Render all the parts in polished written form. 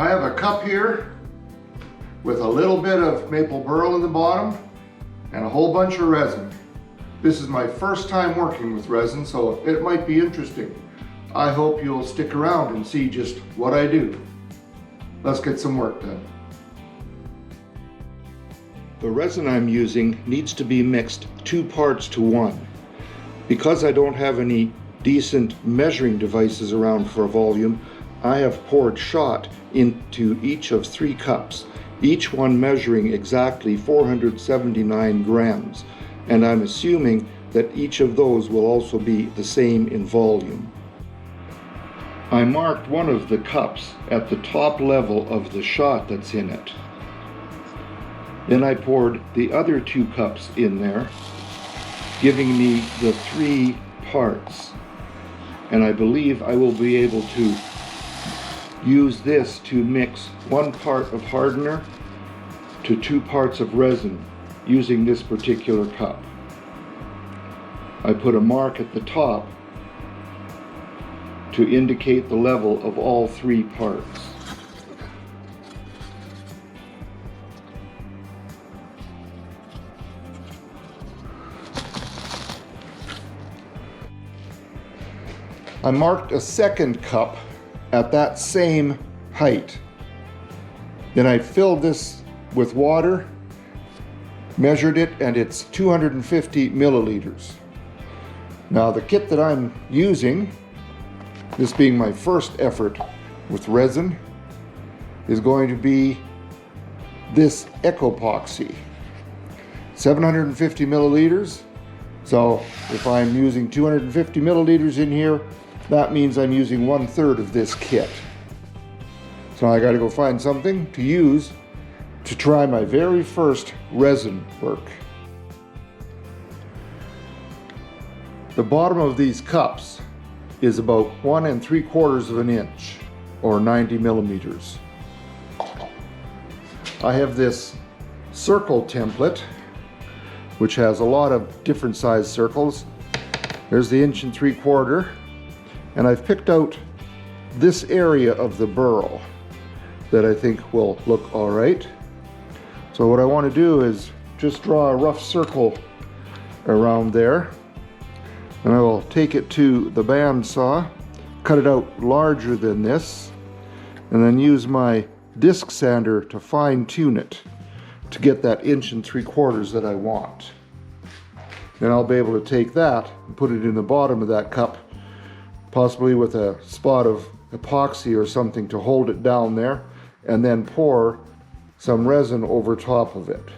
I have a cup here with a little bit of maple burl in the bottom and a whole bunch of resin. This is my first time working with resin, so it might be interesting. I hope you'll stick around and see just what I do. Let's get some work done. The resin I'm using needs to be mixed 2 parts to 1. Because I don't have any decent measuring devices around for volume, I have poured shot into each of 3 cups, each one measuring exactly 479 grams, and I'm assuming that each of those will also be the same in volume. I marked one of the cups at the top level of the shot that's in it. Then I poured the other 2 cups in there, giving me the 3 parts. And I believe I will be able to use this to mix 1 part of hardener to 2 parts of resin using this particular cup. I put a mark at the top to indicate the level of all 3 parts. I marked a second cup at that same height. Then I filled this with water, measured it, and it's 250 milliliters. Now the kit that I'm using, this being my first effort with resin, is going to be this Ecopoxy. 750 milliliters. So if I'm using 250 milliliters in here, that means I'm using 1/3 of this kit. So I gotta go find something to use to try my very first resin work. The bottom of these cups is about 1 3/4 of an inch, or 90 millimeters. I have this circle template, which has a lot of different size circles. There's the 1 3/4, and I've picked out this area of the burl that I think will look all right. So what I want to do is just draw a rough circle around there, and I will take it to the bandsaw, cut it out larger than this, and then use my disc sander to fine tune it to get that 1 3/4 that I want. Then I'll be able to take that and put it in the bottom of that cup, possibly with a spot of epoxy or something to hold it down there, and then pour some resin over top of it.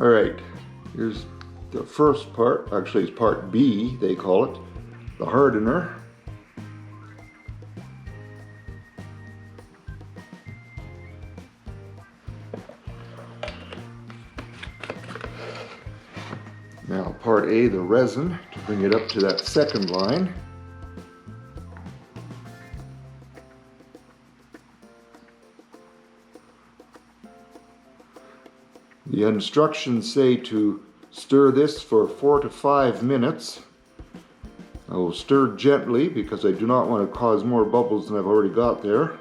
All right, here's the first part. Actually, it's part B, they call it, the hardener. Now part A, the resin, to bring it up to that second line. The instructions say to stir this for 4 to 5 minutes. I will stir gently because I do not want to cause more bubbles than I've already got there.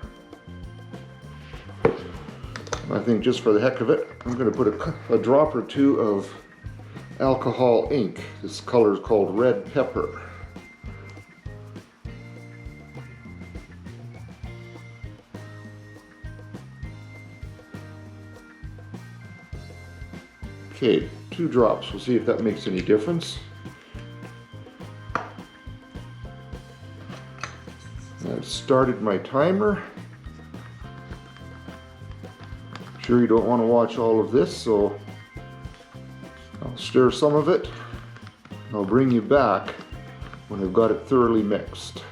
I think just for the heck of it, I'm going to put a drop or two of alcohol ink. This color is called Red Pepper. Okay, 2 drops. We'll see if that makes any difference. I've started my timer. Sure, you don't want to watch all of this, so I'll stir some of it. I'll bring you back when I've got it thoroughly mixed.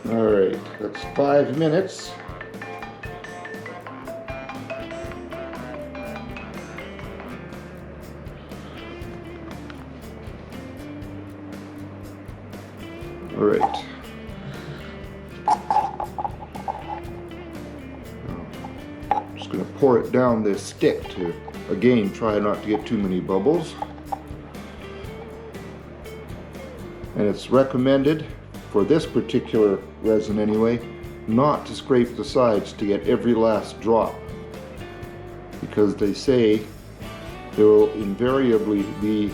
All right, that's 5 minutes. All right. I'm just going to pour it down this stick to, again, try not to get too many bubbles. And it's recommended, for this particular resin anyway, not to scrape the sides to get every last drop, because they say there will invariably be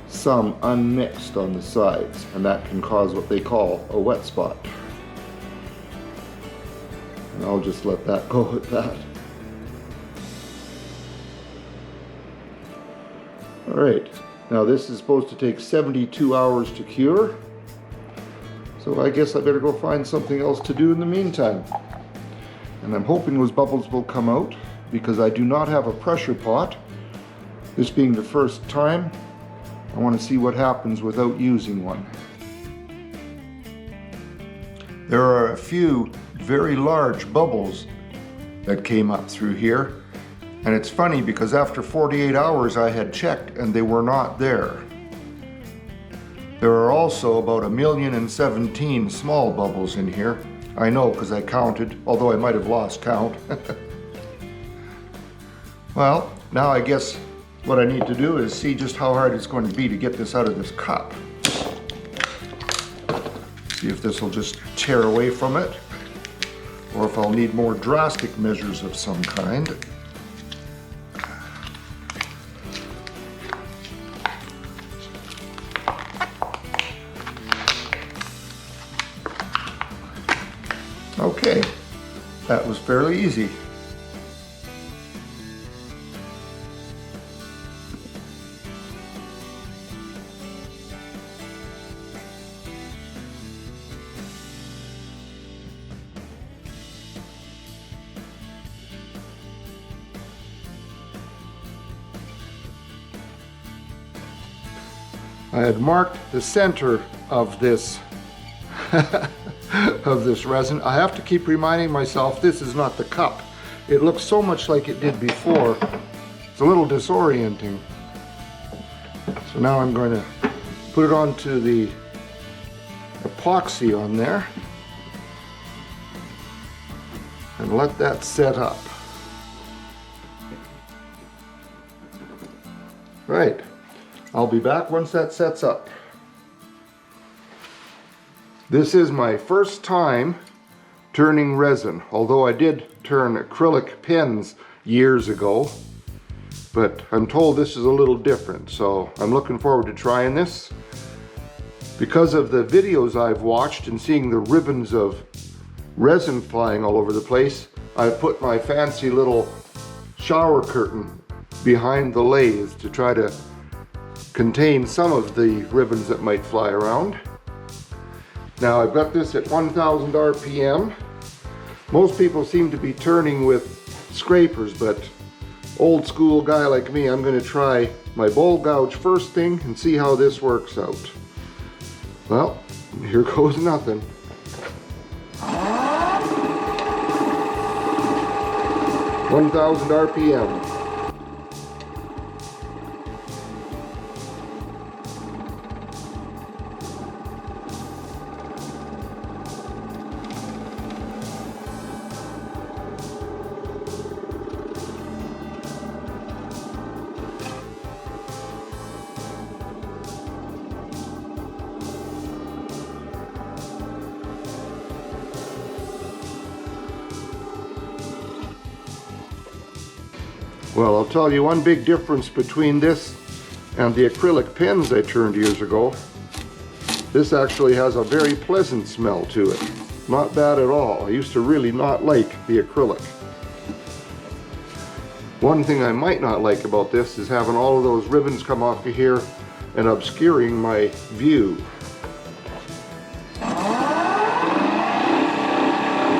some unmixed on the sides, and that can cause what they call a wet spot. And I'll just let that go at that. Alright, now this is supposed to take 72 hours to cure. So I guess I better go find something else to do in the meantime. And I'm hoping those bubbles will come out, because I do not have a pressure pot. This being the first time, I want to see what happens without using one. There are a few very large bubbles that came up through here. And it's funny because after 48 hours I had checked and they were not there. There are also about 1,017,000 small bubbles in here. I know because I counted, although I might have lost count. Well, now I guess what I need to do is see just how hard it's going to be to get this out of this cup. See if this will just tear away from it, or if I'll need more drastic measures of some kind. Okay, that was fairly easy. I had marked the center of this of this resin. I have to keep reminding myself this is not the cup. It looks so much like it did before. It's a little disorienting. So now I'm going to put it onto the epoxy on there and let that set up. Right. I'll be back once that sets up. This is my first time turning resin, although I did turn acrylic pens years ago, but I'm told this is a little different, so I'm looking forward to trying this. Because of the videos I've watched and seeing the ribbons of resin flying all over the place, I've put my fancy little shower curtain behind the lathe to try to contain some of the ribbons that might fly around. Now I've got this at 1000 RPM. Most people seem to be turning with scrapers, but old school guy like me, I'm going to try my bowl gouge first thing and see how this works out. Well, here goes nothing. 1,000 RPM. Well, I'll tell you one big difference between this and the acrylic pens I turned years ago. This actually has a very pleasant smell to it. Not bad at all. I used to really not like the acrylic. One thing I might not like about this is having all of those ribbons come off of here and obscuring my view.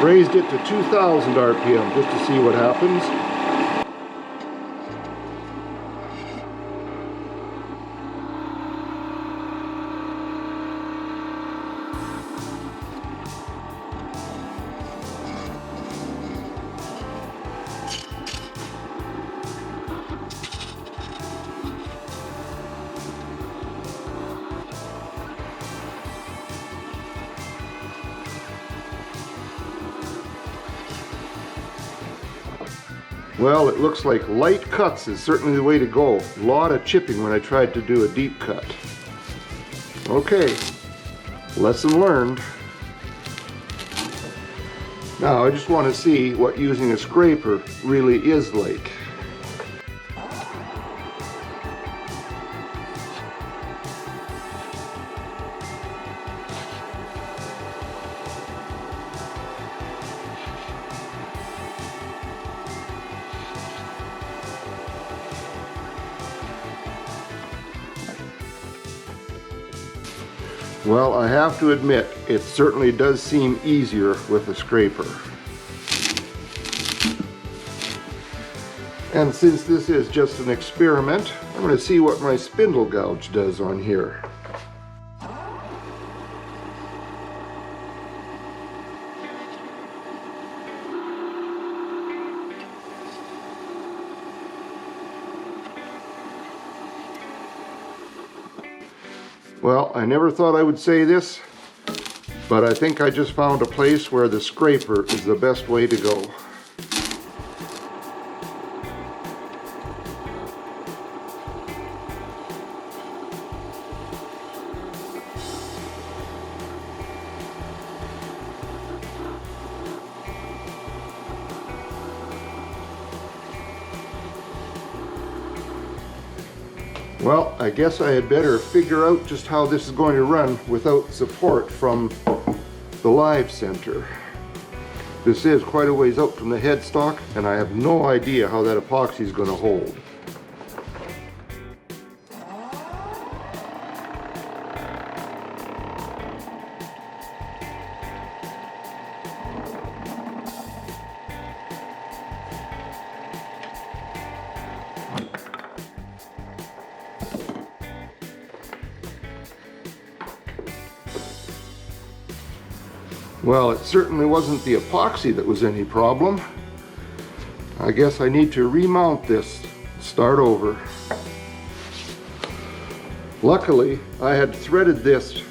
Raised it to 2,000 RPM just to see what happens. Well, it looks like light cuts is certainly the way to go. A lot of chipping when I tried to do a deep cut. Okay, lesson learned. Now I just want to see what using a scraper really is like. Well, I have to admit, it certainly does seem easier with a scraper. And since this is just an experiment, I'm going to see what my spindle gouge does on here. Well, I never thought I would say this, but I think I just found a place where the scraper is the best way to go. Well, I guess I had better figure out just how this is going to run without support from the live center. This is quite a ways out from the headstock, and I have no idea how that epoxy is going to hold. Well, it certainly wasn't the epoxy that was any problem. I guess I need to remount this, start over. Luckily, I had threaded this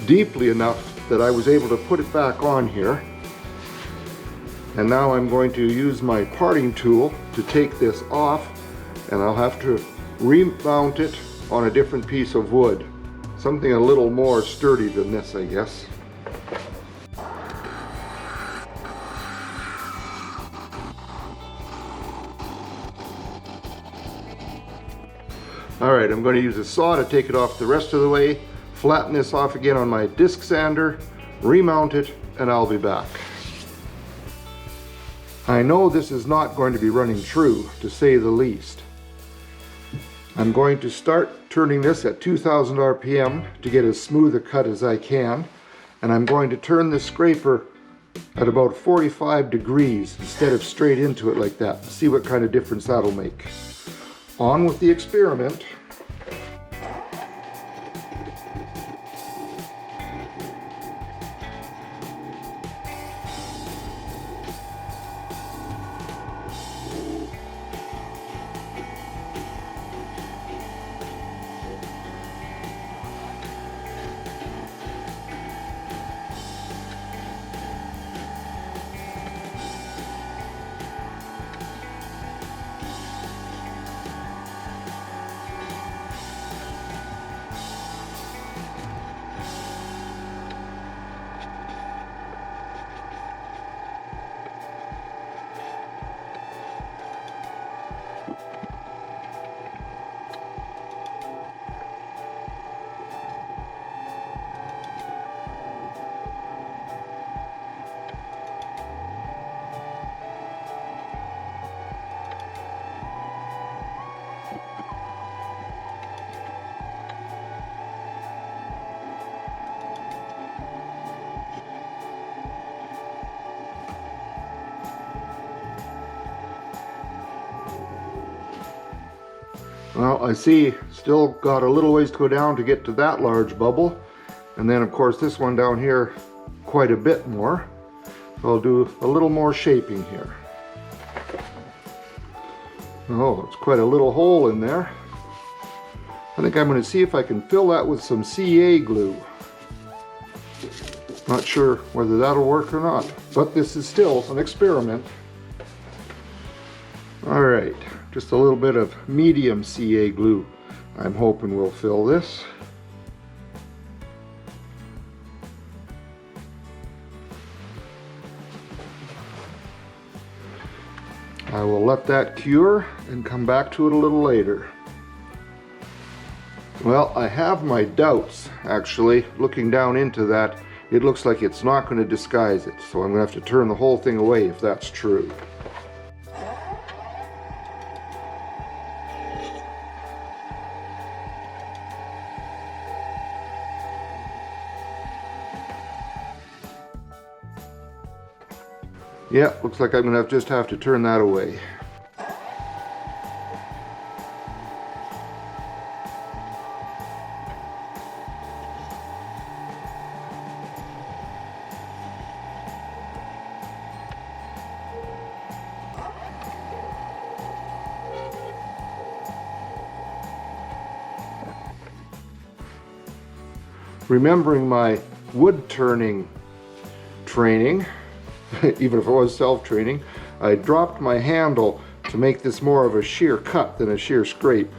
deeply enough that I was able to put it back on here. And now I'm going to use my parting tool to take this off, and I'll have to remount it on a different piece of wood. Something a little more sturdy than this, I guess. Alright, I'm going to use a saw to take it off the rest of the way, flatten this off again on my disc sander, remount it, and I'll be back. I know this is not going to be running true, to say the least. I'm going to start turning this at 2,000 RPM to get as smooth a cut as I can, and I'm going to turn the scraper at about 45 degrees instead of straight into it like that. See what kind of difference that'll make. On with the experiment. Well, I see still got a little ways to go down to get to that large bubble. And then of course this one down here quite a bit more. So I'll do a little more shaping here. Oh, it's quite a little hole in there. I think I'm going to see if I can fill that with some CA glue. Not sure whether that'll work or not, but this is still an experiment. Alright, just a little bit of medium CA glue I'm hoping will fill this. I will let that cure and come back to it a little later. Well, I have my doubts actually. Looking down into that, it looks like it's not going to disguise it, so I'm going to have to turn the whole thing away if that's true. Yeah, looks like I'm going to just have to turn that away. Remembering my wood turning training, even if it was self-training, I dropped my handle to make this more of a sheer cut than a sheer scrape,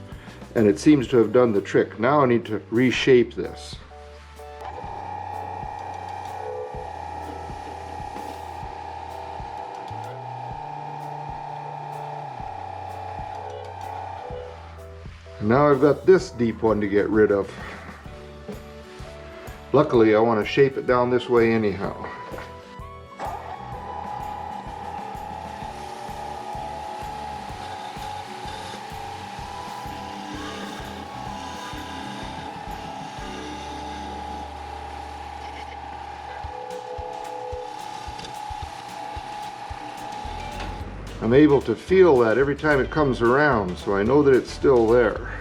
and it seems to have done the trick. Now I need to reshape this. And now I've got this deep one to get rid of. Luckily, I want to shape it down this way anyhow. I'm able to feel that every time it comes around, so I know that it's still there.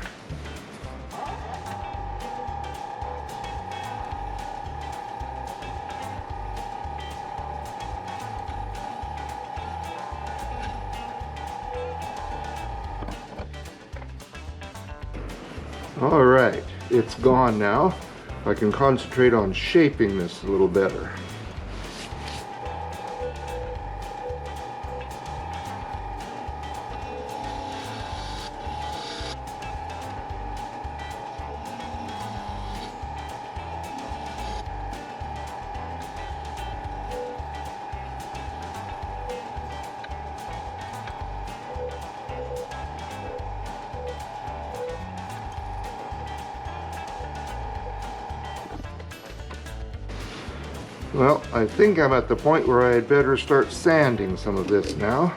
Alright, it's gone now. I can concentrate on shaping this a little better. Well, I think I'm at the point where I had better start sanding some of this now.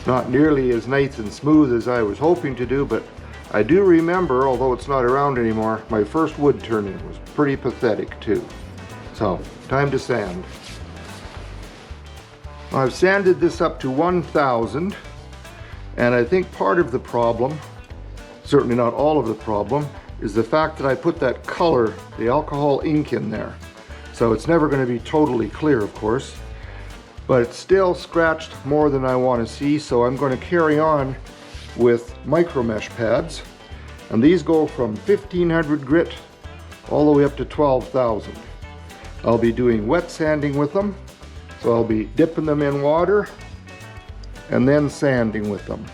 Not nearly as nice and smooth as I was hoping to do, but I do remember, although it's not around anymore, my first wood turning was pretty pathetic too. So, time to sand. I've sanded this up to 1000, and I think part of the problem, certainly not all of the problem, is the fact that I put that color, the alcohol ink, in there. So it's never going to be totally clear, of course, but it's still scratched more than I want to see, so I'm going to carry on with micro mesh pads, and these go from 1500 grit all the way up to 12,000. I'll be doing wet sanding with them, so I'll be dipping them in water and then sanding with them.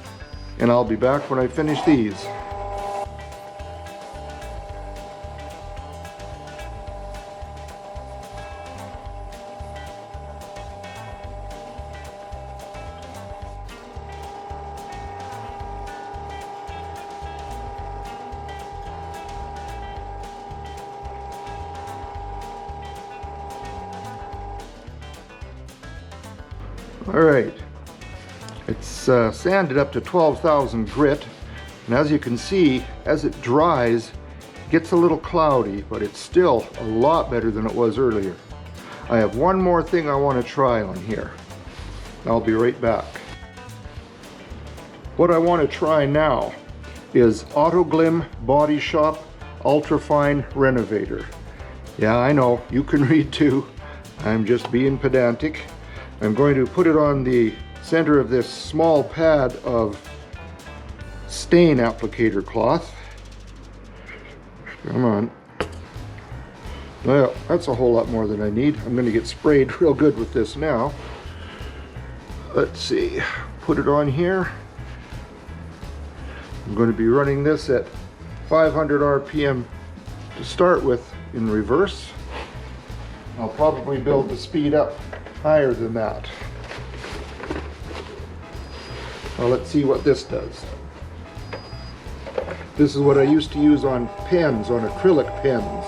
And I'll be back when I finish these. Alright, it's sanded up to 12,000 grit, and as you can see, as it dries, it gets a little cloudy, but it's still a lot better than it was earlier. I have one more thing I want to try on here. I'll be right back. What I want to try now is Glim Body Shop Ultrafine Renovator. Yeah, I know, you can read too. I'm just being pedantic. I'm going to put it on the center of this small pad of stain applicator cloth. Come on. Well, that's a whole lot more than I need. I'm going to get sprayed real good with this now. Let's see. Put it on here. I'm going to be running this at 500 RPM to start with in reverse. I'll probably build the speed up higher than that. Now let's see what this does. This is what I used to use on pens, on acrylic pens.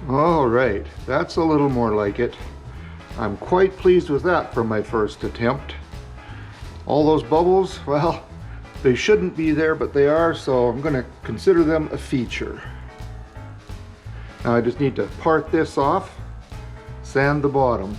All right, that's a little more like it. I'm quite pleased with that for my first attempt. All those bubbles, well, they shouldn't be there, but they are, so I'm going to consider them a feature. Now I just need to part this off, sand the bottom.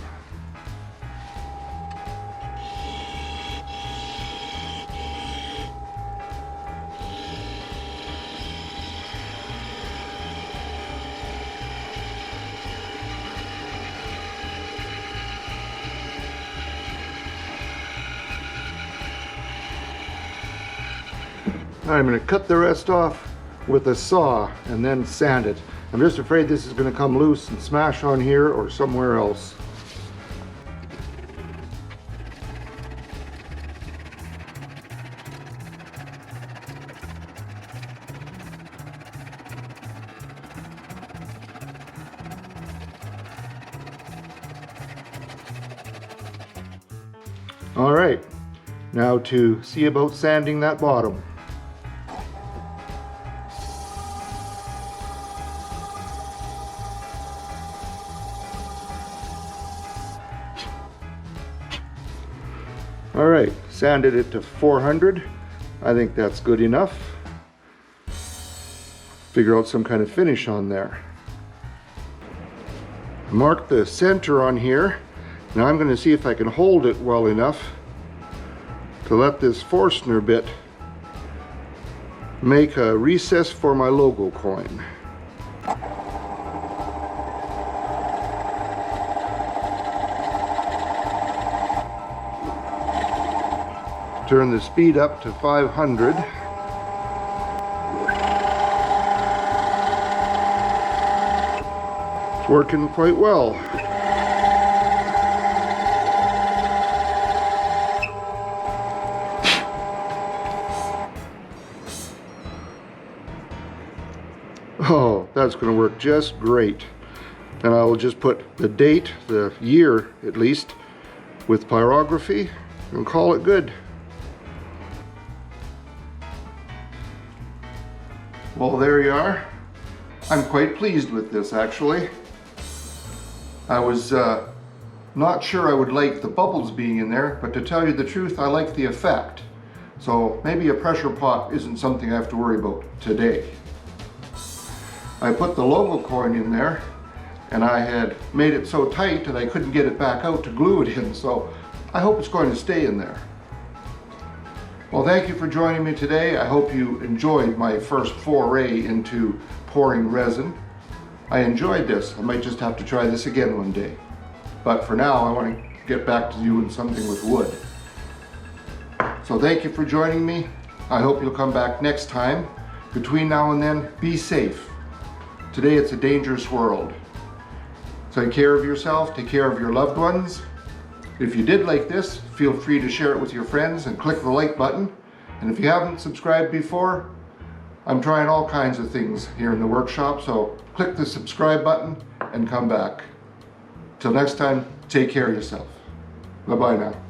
I'm going to cut the rest off with a saw and then sand it. I'm just afraid this is going to come loose and smash on here or somewhere else. All right, now to see about sanding that bottom. All right, sanded it to 400. I think that's good enough. Figure out some kind of finish on there. Mark the center on here. Now I'm going to see if I can hold it well enough to let this Forstner bit make a recess for my logo coin. Turn the speed up to 500. It's working quite well. Oh, that's going to work just great. And I will just put the date, the year at least, with pyrography and call it good. Well, there you are. I'm quite pleased with this, actually. I was not sure I would like the bubbles being in there, but to tell you the truth, I like the effect. So maybe a pressure pot isn't something I have to worry about today. I put the logo coin in there, and I had made it so tight that I couldn't get it back out to glue it in, so I hope it's going to stay in there. Well, thank you for joining me today. I hope you enjoyed my first foray into pouring resin. I enjoyed this. I might just have to try this again one day. But for now, I want to get back to doing something with wood. So thank you for joining me. I hope you'll come back next time. Between now and then, be safe. Today it's a dangerous world. Take care of yourself, take care of your loved ones. If you did like this, feel free to share it with your friends and click the like button. And if you haven't subscribed before, I'm trying all kinds of things here in the workshop, so click the subscribe button and come back. Till next time, take care of yourself. Bye-bye now.